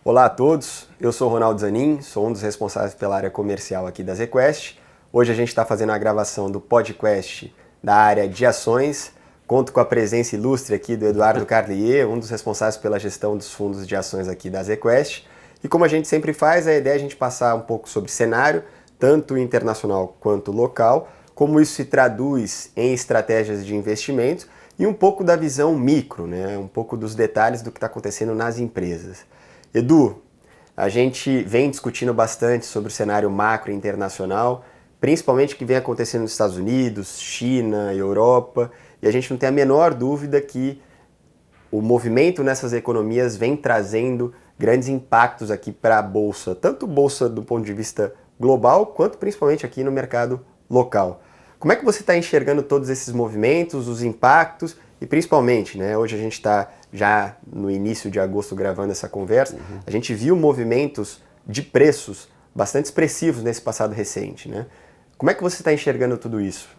Olá a todos, eu sou o Ronaldo Zanin, sou um dos responsáveis pela área comercial aqui da ZQuest. Hoje a gente está fazendo a gravação do podcast da área de ações. Conto com a presença ilustre aqui do Eduardo Carlier, um dos responsáveis pela gestão dos fundos de ações aqui da ZQuest. E como a gente sempre faz, a ideia é a gente passar um pouco sobre cenário, tanto internacional quanto local, como isso se traduz em estratégias de investimento e um pouco da visão micro, né? Um pouco dos detalhes do que está acontecendo nas empresas. Edu, a gente vem discutindo bastante sobre o cenário macro internacional, principalmente o que vem acontecendo nos Estados Unidos, China, Europa, e a gente não tem a menor dúvida que o movimento nessas economias vem trazendo grandes impactos aqui para a Bolsa, tanto Bolsa do ponto de vista global, quanto principalmente aqui no mercado local. Como é que você está enxergando todos esses movimentos, os impactos e principalmente, né, hoje a gente está já no início de agosto gravando essa conversa, a gente viu movimentos de preços bastante expressivos nesse passado recente, né? Como é que você está enxergando tudo isso?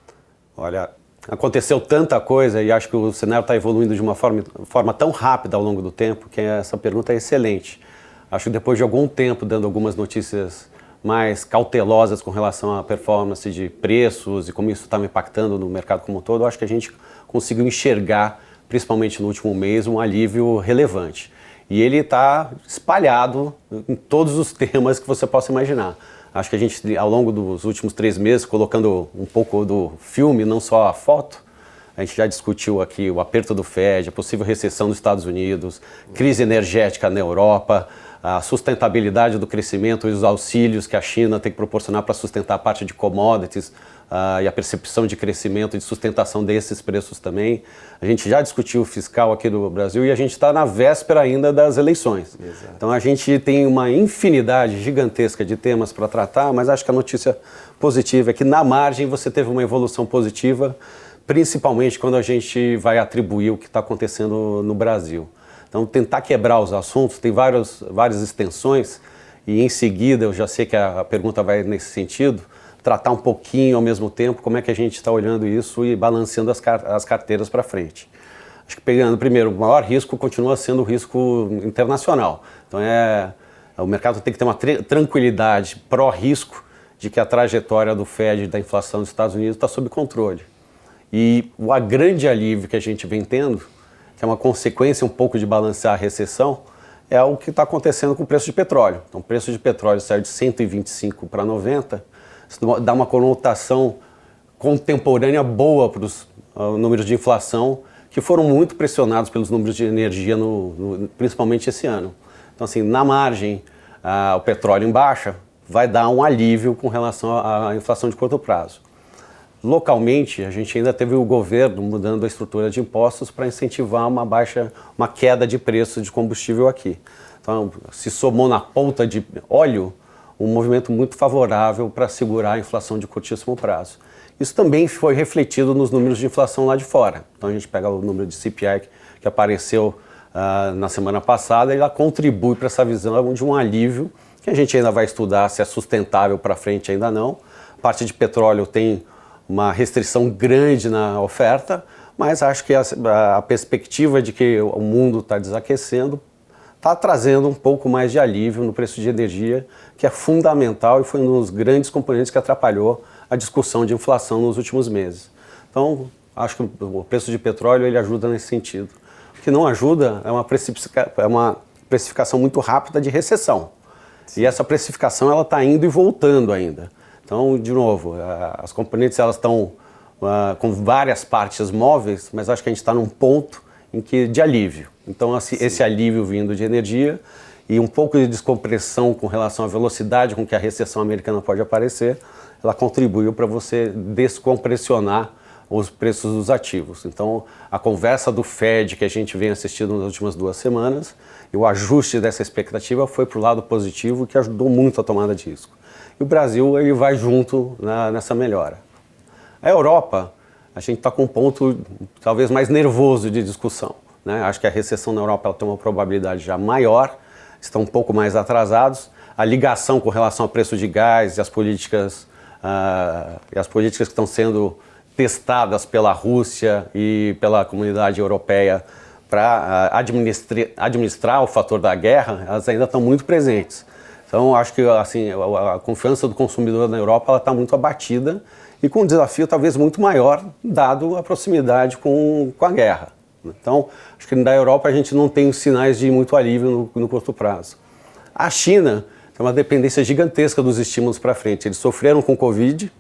Olha, aconteceu tanta coisa e acho que o cenário está evoluindo de uma forma tão rápida ao longo do tempo que essa pergunta é excelente. Acho que depois de algum tempo dando algumas notícias mais cautelosas com relação à performance de preços e como isso está impactando no mercado como um todo, acho que a gente conseguiu enxergar, principalmente no último mês, um alívio relevante. E ele está espalhado em todos os temas que você possa imaginar. Acho que a gente, ao longo dos últimos 3 meses, colocando um pouco do filme, não só a foto, a gente já discutiu aqui o aperto do Fed, a possível recessão nos Estados Unidos, crise energética na Europa, a sustentabilidade do crescimento e os auxílios que a China tem que proporcionar para sustentar a parte de commodities e a percepção de crescimento e de sustentação desses preços também. A gente já discutiu o fiscal aqui do Brasil e a gente está na véspera ainda das eleições. Exato. Então a gente tem uma infinidade gigantesca de temas para tratar, mas acho que a notícia positiva é que na margem você teve uma evolução positiva, principalmente quando a gente vai atribuir o que está acontecendo no Brasil. Então, tentar quebrar os assuntos, tem várias extensões, e em seguida, eu já sei que a pergunta vai nesse sentido, tratar um pouquinho ao mesmo tempo como é que a gente está olhando isso e balanceando as carteiras para frente. Acho que pegando primeiro, o maior risco continua sendo o risco internacional. Então, o mercado tem que ter uma tranquilidade pró-risco de que a trajetória do Fed e da inflação dos Estados Unidos está sob controle. E o grande alívio que a gente vem tendo, que é uma consequência um pouco de balancear a recessão, é o que está acontecendo com o preço de petróleo. Então, o preço de petróleo saiu de 125 para 90, isso dá uma conotação contemporânea boa para os números de inflação, que foram muito pressionados pelos números de energia, principalmente esse ano. Então, assim, na margem, o petróleo em baixa vai dar um alívio com relação à inflação de curto prazo. Localmente, a gente ainda teve o governo mudando a estrutura de impostos para incentivar uma queda de preço de combustível aqui. Então, se somou na ponta de óleo um movimento muito favorável para segurar a inflação de curtíssimo prazo. Isso também foi refletido nos números de inflação lá de fora. Então, a gente pega o número de CPI que apareceu na semana passada e ela contribui para essa visão de um alívio que a gente ainda vai estudar se é sustentável para frente, ainda não. A parte de petróleo tem uma restrição grande na oferta, mas acho que a perspectiva de que o mundo está desaquecendo está trazendo um pouco mais de alívio no preço de energia, que é fundamental e foi um dos grandes componentes que atrapalhou a discussão de inflação nos últimos meses. Então, acho que o preço de petróleo ele ajuda nesse sentido. O que não ajuda é uma precificação muito rápida de recessão. Sim. E essa precificação ela está indo e voltando ainda. Então, de novo, as componentes elas estão com várias partes móveis, mas acho que a gente está num ponto de alívio. Então, esse alívio vindo de energia e um pouco de descompressão com relação à velocidade com que a recessão americana pode aparecer, ela contribuiu para você descompressionar os preços dos ativos. Então, a conversa do Fed que a gente vem assistindo nas últimas 2 semanas e o ajuste dessa expectativa foi para o lado positivo, que ajudou muito a tomada de risco. E o Brasil ele vai junto nessa melhora. A Europa, a gente está com um ponto talvez mais nervoso de discussão, né? Acho que a recessão na Europa ela tem uma probabilidade já maior, estão um pouco mais atrasados. A ligação com relação ao preço de gás e as políticas que estão sendo testadas pela Rússia e pela comunidade europeia para administrar o fator da guerra, elas ainda estão muito presentes. Então, acho que assim, a confiança do consumidor na Europa está muito abatida e com um desafio talvez muito maior, dado a proximidade com a guerra. Então, acho que na Europa a gente não tem sinais de muito alívio no curto prazo. A China tem uma dependência gigantesca dos estímulos para frente. Eles sofreram com o Covid,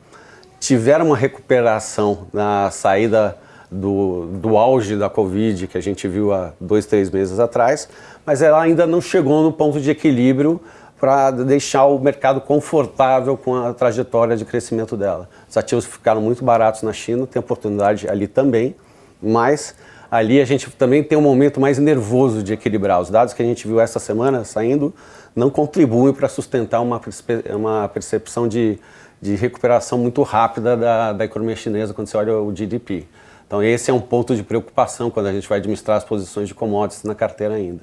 tiveram uma recuperação na saída do auge da Covid, que a gente viu há 2, 3 meses atrás, mas ela ainda não chegou no ponto de equilíbrio para deixar o mercado confortável com a trajetória de crescimento dela. Os ativos ficaram muito baratos na China, tem oportunidade ali também, mas ali a gente também tem um momento mais nervoso de equilibrar. Os dados que a gente viu essa semana saindo não contribuem para sustentar uma percepção de recuperação muito rápida da economia chinesa quando você olha o GDP. Então esse é um ponto de preocupação quando a gente vai administrar as posições de commodities na carteira ainda.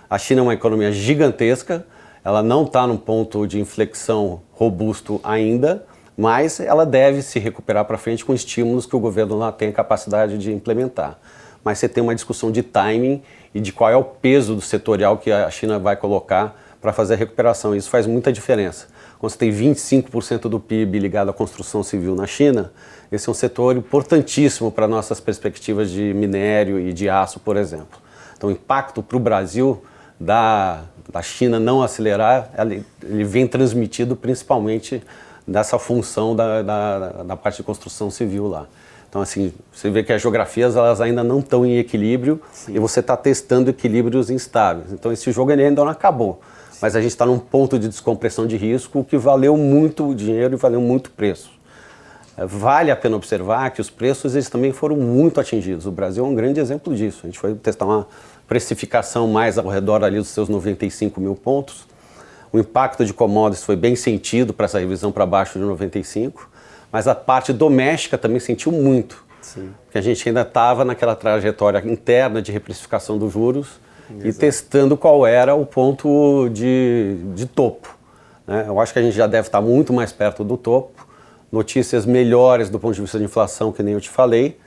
A China é uma economia gigantesca, ela não está num ponto de inflexão robusto ainda, mas ela deve se recuperar para frente com estímulos que o governo lá tem a capacidade de implementar. Mas você tem uma discussão de timing e de qual é o peso do setorial que a China vai colocar para fazer a recuperação. Isso faz muita diferença. Quando você tem 25% do PIB ligado à construção civil na China, esse é um setor importantíssimo para nossas perspectivas de minério e de aço, por exemplo. Então, o impacto para o Brasil da China não acelerar, ele vem transmitido principalmente dessa função da parte de construção civil lá. Então, assim, você vê que as geografias elas ainda não estão em equilíbrio. Sim. E você está testando equilíbrios instáveis. Então, esse jogo ele ainda não acabou. Sim. Mas a gente está num ponto de descompressão de risco que valeu muito dinheiro e valeu muito preço. Vale a pena observar que os preços eles também foram muito atingidos. O Brasil é um grande exemplo disso. A gente foi testar uma precificação mais ao redor ali dos seus 95 mil pontos. O impacto de commodities foi bem sentido para essa revisão para baixo de 95, mas a parte doméstica também sentiu muito. Sim. Porque a gente ainda estava naquela trajetória interna de reprecificação dos juros. Exato. E testando qual era o ponto de topo. Né? Eu acho que a gente já deve estar muito mais perto do topo. Notícias melhores do ponto de vista de inflação, que nem eu te falei,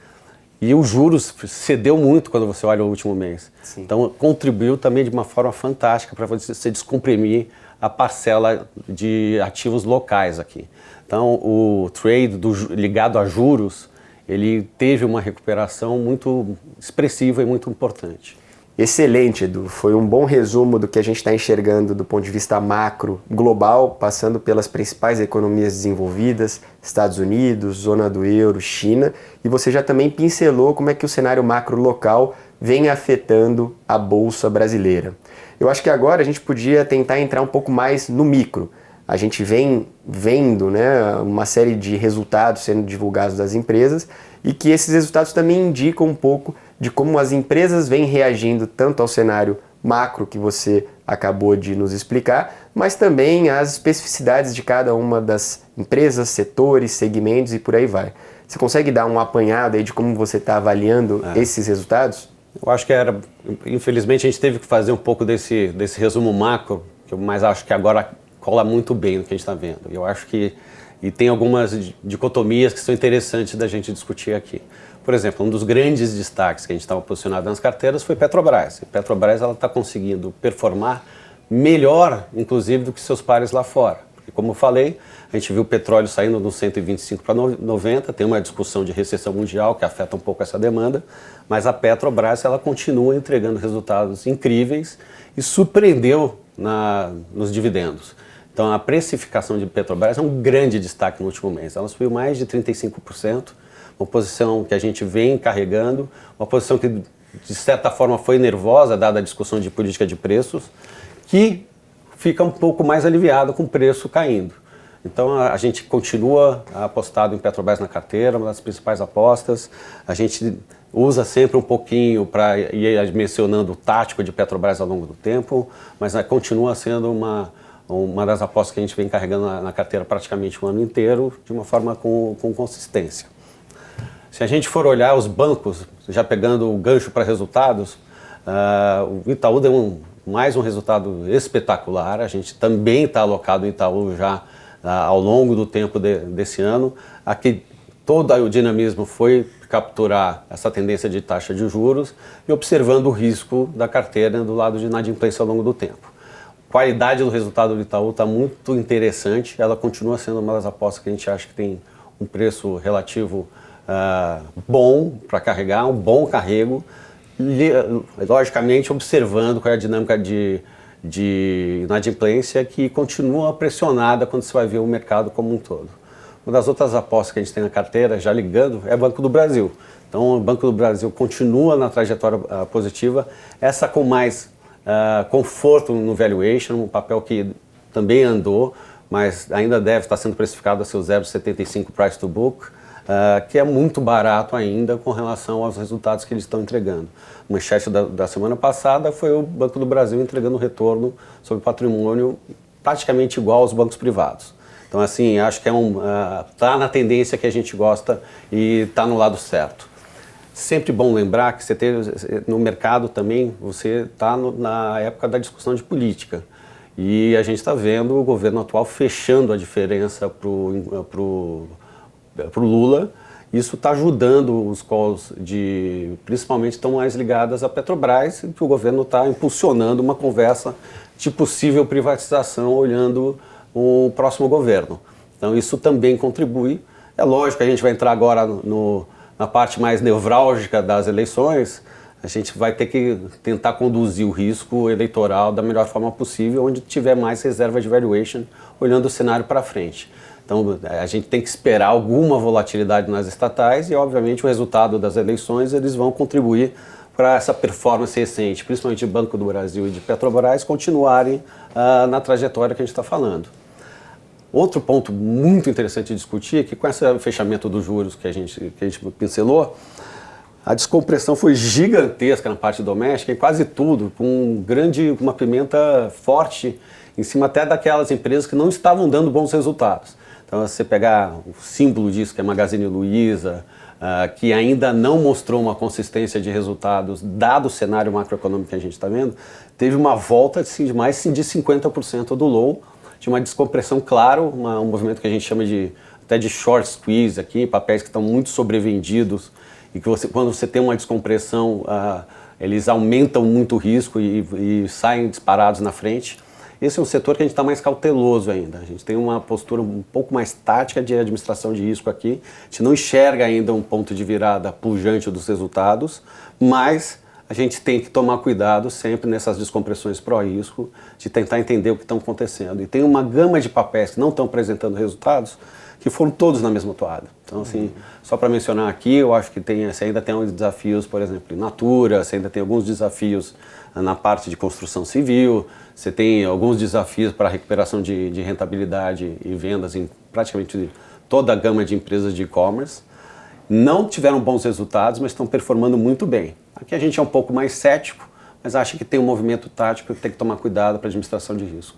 e os juros cedeu muito quando você olha o último mês. Sim. Então, contribuiu também de uma forma fantástica para você descomprimir a parcela de ativos locais aqui. Então, o trade ligado a juros, ele teve uma recuperação muito expressiva e muito importante. Excelente, Edu. Foi um bom resumo do que a gente está enxergando do ponto de vista macro global, passando pelas principais economias desenvolvidas, Estados Unidos, zona do euro, China, e você já também pincelou como é que o cenário macro local vem afetando a Bolsa brasileira. Eu acho que agora a gente podia tentar entrar um pouco mais no micro. A gente vem vendo, né, uma série de resultados sendo divulgados das empresas e que esses resultados também indicam um pouco de como as empresas vêm reagindo tanto ao cenário macro que você acabou de nos explicar, mas também às especificidades de cada uma das empresas, setores, segmentos e por aí vai. Você consegue dar um apanhado aí de como você está avaliando esses resultados? Eu acho que infelizmente a gente teve que fazer um pouco desse resumo macro, mas acho que agora cola muito bem no que a gente está vendo. Eu acho que e tem algumas dicotomias que são interessantes da gente discutir aqui. Por exemplo, um dos grandes destaques que a gente estava posicionado nas carteiras foi Petrobras. E Petrobras está conseguindo performar melhor, inclusive, do que seus pares lá fora. E como eu falei, a gente viu o petróleo saindo dos 125 para 90, tem uma discussão de recessão mundial que afeta um pouco essa demanda, mas a Petrobras ela continua entregando resultados incríveis e surpreendeu nos dividendos. Então, a precificação de Petrobras é um grande destaque no último mês. Ela subiu mais de 35%, uma posição que a gente vem carregando, uma posição que, de certa forma, foi nervosa, dada a discussão de política de preços, que fica um pouco mais aliviada com o preço caindo. Então, a gente continua apostado em Petrobras na carteira, uma das principais apostas. A gente usa sempre um pouquinho para ir mencionando o tático de Petrobras ao longo do tempo, mas continua sendo uma das apostas que a gente vem carregando na carteira praticamente o ano inteiro, de uma forma com consistência. Se a gente for olhar os bancos, já pegando o gancho para resultados, o Itaú deu mais um resultado espetacular. A gente também está alocado em Itaú já ao longo do tempo desse ano. Aqui todo o dinamismo foi capturar essa tendência de taxa de juros e observando o risco da carteira do lado de inadimplência ao longo do tempo. A qualidade do resultado do Itaú está muito interessante, ela continua sendo uma das apostas que a gente acha que tem um preço relativo bom para carregar, um bom carrego, logicamente observando qual é a dinâmica de inadimplência que continua pressionada quando você vai ver o mercado como um todo. Uma das outras apostas que a gente tem na carteira, já ligando, é o Banco do Brasil. Então, o Banco do Brasil continua na trajetória positiva, essa com mais conforto no valuation, um papel que também andou, mas ainda deve estar sendo precificado a seu 0,75 price to book, que é muito barato ainda com relação aos resultados que eles estão entregando. A manchete da semana passada foi o Banco do Brasil entregando retorno sobre patrimônio praticamente igual aos bancos privados. Então, assim, acho que tá na tendência que a gente gosta e está no lado certo. Sempre bom lembrar que no mercado também, você está na época da discussão de política. E a gente está vendo o governo atual fechando a diferença pro Lula. Isso está ajudando os calls principalmente estão mais ligadas à Petrobras, que o governo está impulsionando uma conversa de possível privatização olhando o próximo governo. Então isso também contribui. É lógico que a gente vai entrar agora na parte mais nevrálgica das eleições, a gente vai ter que tentar conduzir o risco eleitoral da melhor forma possível, onde tiver mais reserva de valuation, olhando o cenário para frente. Então, a gente tem que esperar alguma volatilidade nas estatais e, obviamente, o resultado das eleições, eles vão contribuir para essa performance recente, principalmente de Banco do Brasil e de Petrobras, continuarem na trajetória que a gente está falando. Outro ponto muito interessante de discutir é que com esse fechamento dos juros que a gente pincelou, a descompressão foi gigantesca na parte doméstica, em quase tudo, com uma pimenta forte em cima até daquelas empresas que não estavam dando bons resultados. Então, se você pegar o símbolo disso, que é Magazine Luiza, que ainda não mostrou uma consistência de resultados, dado o cenário macroeconômico que a gente está vendo, teve uma volta de mais de 50% do low, de uma descompressão, claro, um movimento que a gente chama até de short squeeze aqui, papéis que estão muito sobrevendidos e que quando você tem uma descompressão, eles aumentam muito o risco e saem disparados na frente. Esse é um setor que a gente está mais cauteloso ainda. A gente tem uma postura um pouco mais tática de administração de risco aqui. A gente não enxerga ainda um ponto de virada pujante dos resultados, mas a gente tem que tomar cuidado sempre nessas descompressões pró-risco, de tentar entender o que está acontecendo. E tem uma gama de papéis que não estão apresentando resultados, que foram todos na mesma toada. Então, assim, só para mencionar aqui, eu acho que você ainda tem uns desafios, por exemplo, em Natura, você ainda tem alguns desafios na parte de construção civil, você tem alguns desafios para a recuperação de rentabilidade e vendas em praticamente toda a gama de empresas de e-commerce. Não tiveram bons resultados, mas estão performando muito bem. Aqui a gente é um pouco mais cético, mas acha que tem um movimento tático que tem que tomar cuidado para a administração de risco.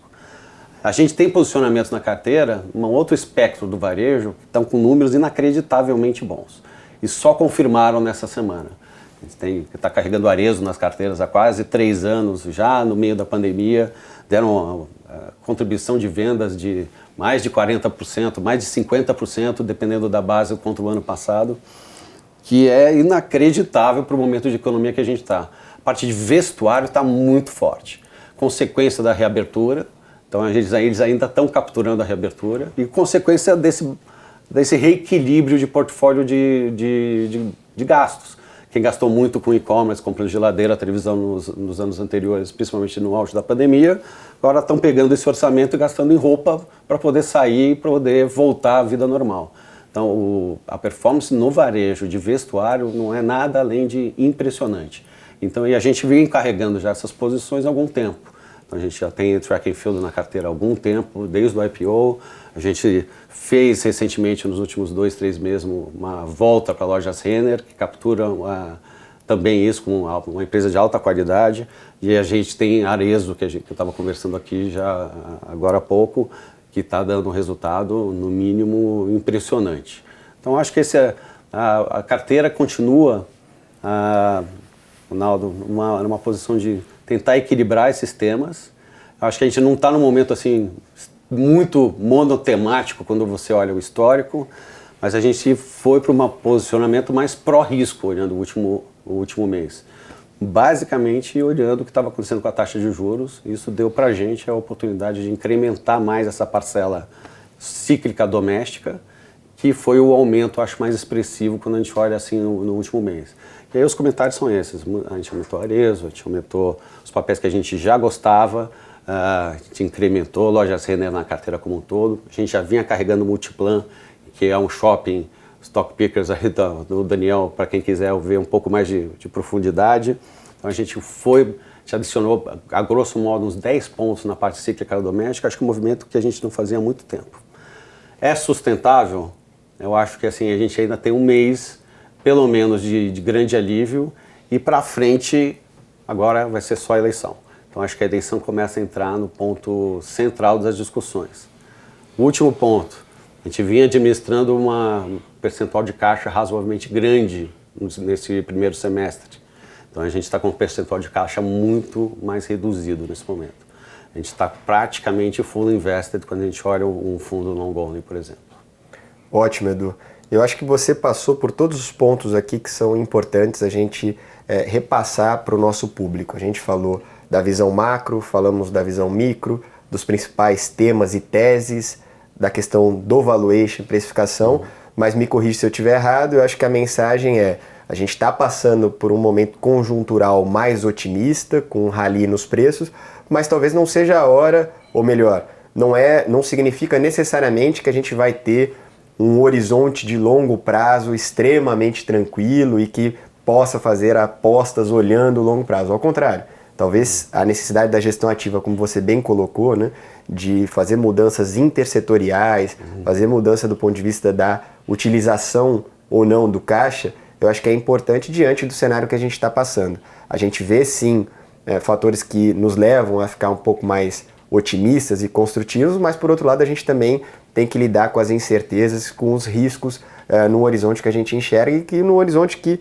A gente tem posicionamentos na carteira, um outro espectro do varejo, que estão com números inacreditavelmente bons. E só confirmaram nessa semana. A gente está carregando Arezzo nas carteiras há quase 3 anos, já no meio da pandemia, deram uma contribuição de vendas de mais de 40%, mais de 50%, dependendo da base contra o ano passado, que é inacreditável para o momento de economia que a gente está. A parte de vestuário está muito forte. Consequência da reabertura, então eles ainda estão capturando a reabertura, e consequência desse reequilíbrio de portfólio de gastos. Quem gastou muito com e-commerce, comprando geladeira, televisão nos anos anteriores, principalmente no auge da pandemia, agora estão pegando esse orçamento e gastando em roupa para poder sair e poder voltar à vida normal. Então, a performance no varejo de vestuário não é nada além de impressionante. Então, e a gente vem carregando já essas posições há algum tempo. Então, a gente já tem track and field na carteira há algum tempo, desde o IPO. A gente fez recentemente, nos últimos 2, 3 meses, uma volta para a lojas Renner, que captura também isso com uma empresa de alta qualidade. E a gente tem Arezzo, que eu estava conversando aqui já agora há pouco, que está dando um resultado, no mínimo, impressionante. Então, acho que a carteira continua, Ronaldo, numa posição de tentar equilibrar esses temas. Acho que a gente não está num momento assim muito monotemático quando você olha o histórico, mas a gente foi para um posicionamento mais pró-risco, olhando o último mês. Basicamente, olhando o que estava acontecendo com a taxa de juros, isso deu para a gente a oportunidade de incrementar mais essa parcela cíclica doméstica, que foi o aumento, acho, mais expressivo quando a gente olha assim no último mês. E aí os comentários são esses: a gente aumentou a Arezzo, a gente aumentou os papéis que a gente já gostava, a gente incrementou lojas Renner na carteira como um todo, a gente já vinha carregando o Multiplan, que é um shopping stock pickers aí do Daniel, para quem quiser ver um pouco mais de profundidade. Então a gente adicionou, a grosso modo, uns 10 pontos na parte cíclica doméstica, acho que é um movimento que a gente não fazia há muito tempo. É sustentável? Eu acho que assim, a gente ainda tem um mês, pelo menos, de grande alívio, e para frente, agora vai ser só eleição. Então acho que a eleição começa a entrar no ponto central das discussões. O último ponto, a gente vinha administrando um percentual de caixa razoavelmente grande nesse primeiro semestre. Então a gente está com um percentual de caixa muito mais reduzido nesse momento. A gente está praticamente full invested quando a gente olha um fundo long only, por exemplo. Ótimo, Edu. Eu acho que você passou por todos os pontos aqui que são importantes a gente repassar para o nosso público. A gente falou da visão macro, falamos da visão micro, dos principais temas e teses, da questão do valuation, precificação, mas me corrija se eu estiver errado, eu acho que a mensagem é: a gente está passando por um momento conjuntural mais otimista, com um rally nos preços, mas talvez não seja a hora, ou melhor, não significa necessariamente que a gente vai ter um horizonte de longo prazo extremamente tranquilo e que possa fazer apostas olhando o longo prazo. Ao contrário, talvez a necessidade da gestão ativa, como você bem colocou, né, de fazer mudanças intersetoriais, fazer mudança do ponto de vista da utilização ou não do caixa, eu acho que é importante diante do cenário que a gente está passando. A gente vê sim fatores que nos levam a ficar um pouco mais otimistas e construtivos, mas por outro lado a gente também tem que lidar com as incertezas, com os riscos no horizonte que a gente enxerga e que no horizonte que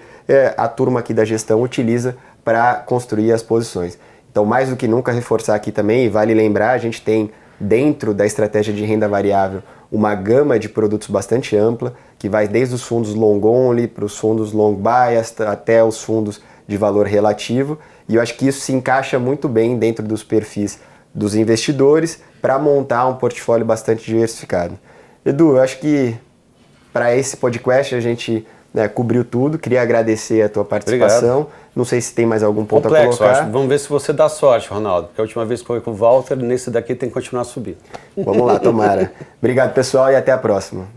a turma aqui da gestão utiliza para construir as posições. Então, mais do que nunca, reforçar aqui também, e vale lembrar, a gente tem dentro da estratégia de renda variável uma gama de produtos bastante ampla, que vai desde os fundos long only para os fundos long bias até os fundos de valor relativo, e eu acho que isso se encaixa muito bem dentro dos perfis dos investidores para montar um portfólio bastante diversificado. Edu, eu acho que para esse podcast a gente cobriu tudo. Queria agradecer a tua participação. Obrigado. Não sei se tem mais algum ponto complexo, a colocar. Acho. Vamos ver se você dá sorte, Ronaldo, porque a última vez que foi com o Walter, nesse daqui tem que continuar subindo. Vamos lá, tomara. Obrigado, pessoal, e até a próxima.